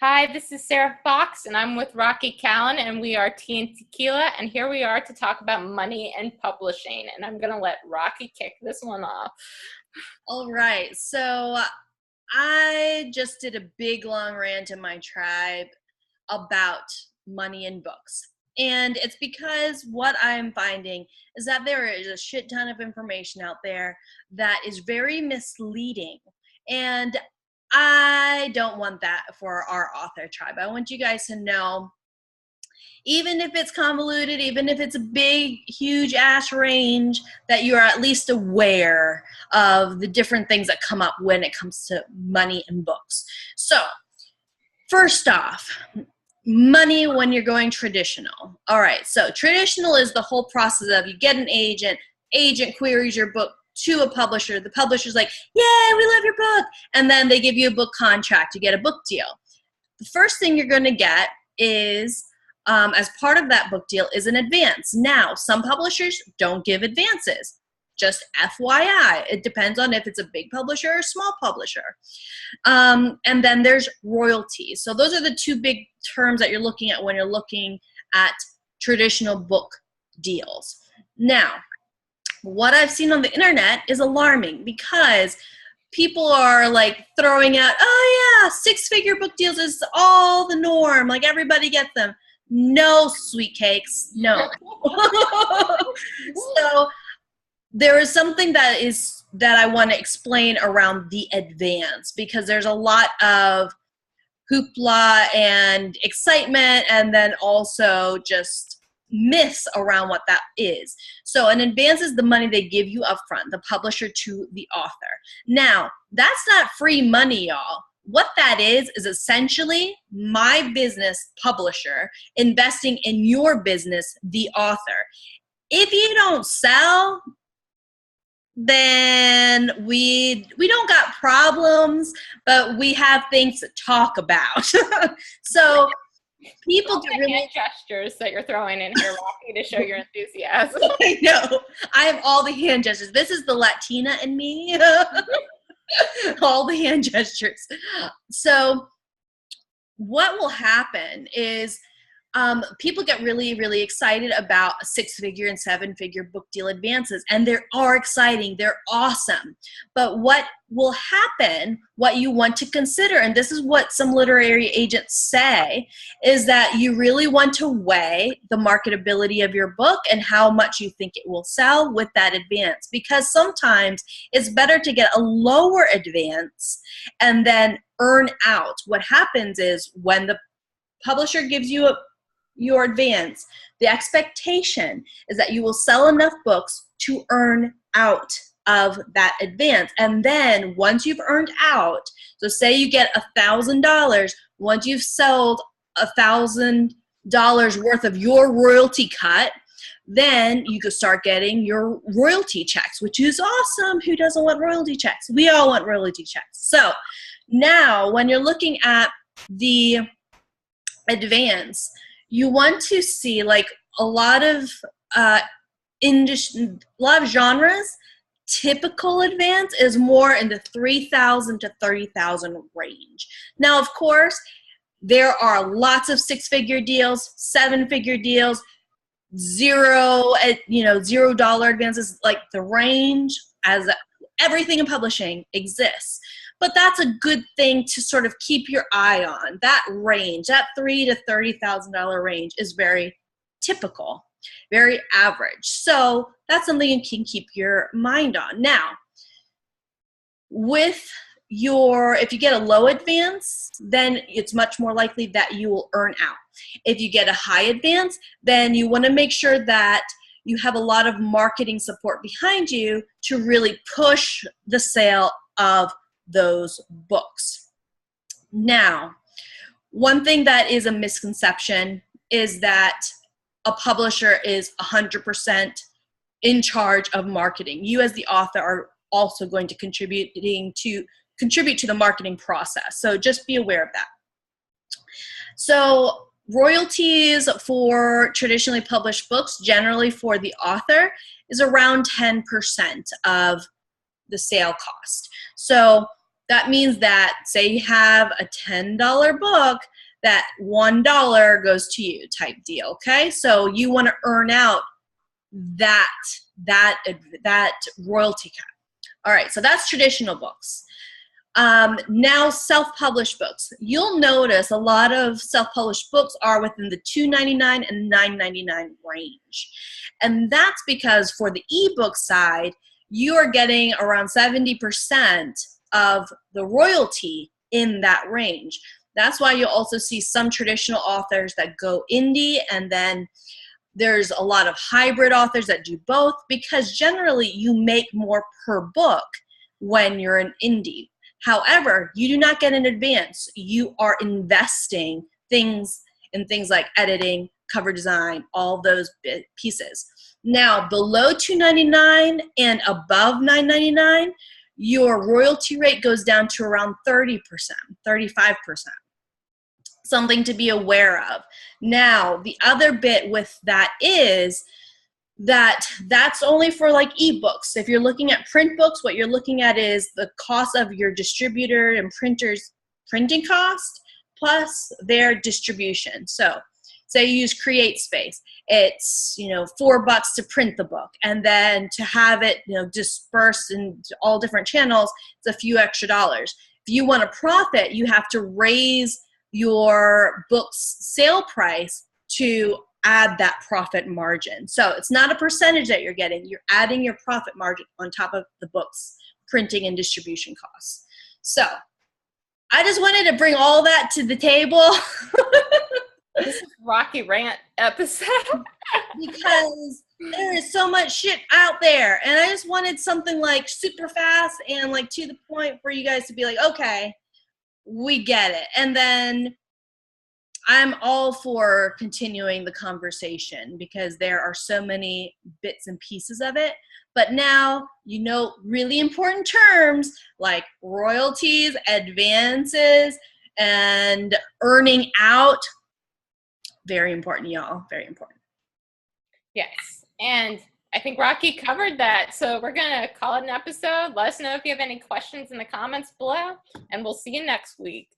Hi, this is Sarah Fox, and I'm with Rocky Callan, and we are Tea and Tequila, and here we are to talk about money and publishing, and I'm going to let Rocky kick this one off. All right, so I just did a big long rant in my tribe about money and books. And it's because what I'm finding is that there is a shit ton of information out there that is very misleading. And I don't want that for our author tribe. I want you guys to know, even if it's convoluted, even if it's a big, huge ass range, that you're at least aware of the different things that come up when it comes to money and books. So, first off, money when you're going traditional. All right, so traditional is the whole process of you get an agent queries your book to a publisher. The publisher's like, "Yay, we love your book," and then they give you a book contract. You get a book deal. The first thing you're going to get is as part of that book deal is an advance. Now, some publishers don't give advances. Just FYI, it depends on if it's a big publisher or a small publisher. And then there's royalties. So those are the two big terms that you're looking at when you're looking at traditional book deals. Now, what I've seen on the internet is alarming because people are like throwing out, "Oh yeah, six-figure book deals is all the norm. Like everybody gets them." No, sweet cakes, no. So there is something that I want to explain around the advance, because there's a lot of hoopla and excitement, and then also just myths around what that is. So an advance is the money they give you up front, the publisher to the author. Now, that's not free money, y'all. What that is essentially my business publisher investing in your business, the author. If you don't sell, then we don't got problems, but we have things to talk about. So people get really hand gestures that you're throwing in here, Rocky, to show your enthusiasm. I know. I have all the hand gestures. This is the Latina in me. All the hand gestures. So what will happen is people get really, really excited about a six-figure and seven-figure book deal advances, and they are exciting. They're awesome. But what will happen, what you want to consider, and this is what some literary agents say, is that you really want to weigh the marketability of your book and how much you think it will sell with that advance, because sometimes it's better to get a lower advance and then earn out. What happens is when the publisher gives you your advance, the expectation is that you will sell enough books to earn out of that advance. And then once you've earned out, so say you get $1,000, once you've sold $1,000 worth of your royalty cut, then you could start getting your royalty checks, which is awesome. Who doesn't want royalty checks? We all want royalty checks. So now when you're looking at the advance, you want to see, like, a lot of genres, typical advance is more in the 3,000 to 30,000 range. Now, of course, there are lots of six-figure deals, seven-figure deals, $0 advances. Like, the range, as everything in publishing, exists. But that's a good thing to sort of keep your eye on. That range, that $3,000 to $30,000 range, is very typical, very average. So that's something you can keep your mind on. Now, if you get a low advance, then it's much more likely that you will earn out. If you get a high advance, then you want to make sure that you have a lot of marketing support behind you to really push the sale of those books. Now, one thing that is a misconception is that a publisher is 100% in charge of marketing. You as the author are also going to contribute to the marketing process. So just be aware of that. So royalties for traditionally published books, generally for the author, is around 10% of the sale cost. So That means that, say you have a $10 book, that $1 goes to you type deal, okay? So you want to earn out that royalty cap. All right, so that's traditional books. Now self-published books. You'll notice a lot of self-published books are within the $2.99 and $9.99 range. And that's because for the ebook side, you are getting around 70% of the royalty in that range. That's why you'll also see some traditional authors that go indie, and then there's a lot of hybrid authors that do both, because generally you make more per book when you're an indie. However, you do not get an advance. You are investing things in things like editing, cover design, all those pieces. Now, below $2.99 and above $9.99, your royalty rate goes down to around 30%, 35%. Something to be aware of. Now, the other bit with that is that that's only for like ebooks. If you're looking at print books, what you're looking at is the cost of your distributor and printer's printing cost plus their distribution. So say you use CreateSpace, it's $4 to print the book, and then to have it dispersed in all different channels, it's a few extra dollars. If you want to profit, you have to raise your book's sale price to add that profit margin. So it's not a percentage that you're getting, you're adding your profit margin on top of the book's printing and distribution costs. So I just wanted to bring all that to the table. This is Rocky Rant episode. Because there is so much shit out there, and I just wanted something like super fast and like to the point for you guys to be like, okay, we get it. And then I'm all for continuing the conversation because there are so many bits and pieces of it. But now, really important terms like royalties, advances, and earning out. Very important, y'all. Very important. Yes. And I think Rocky covered that. So we're going to call it an episode. Let us know if you have any questions in the comments below, and we'll see you next week.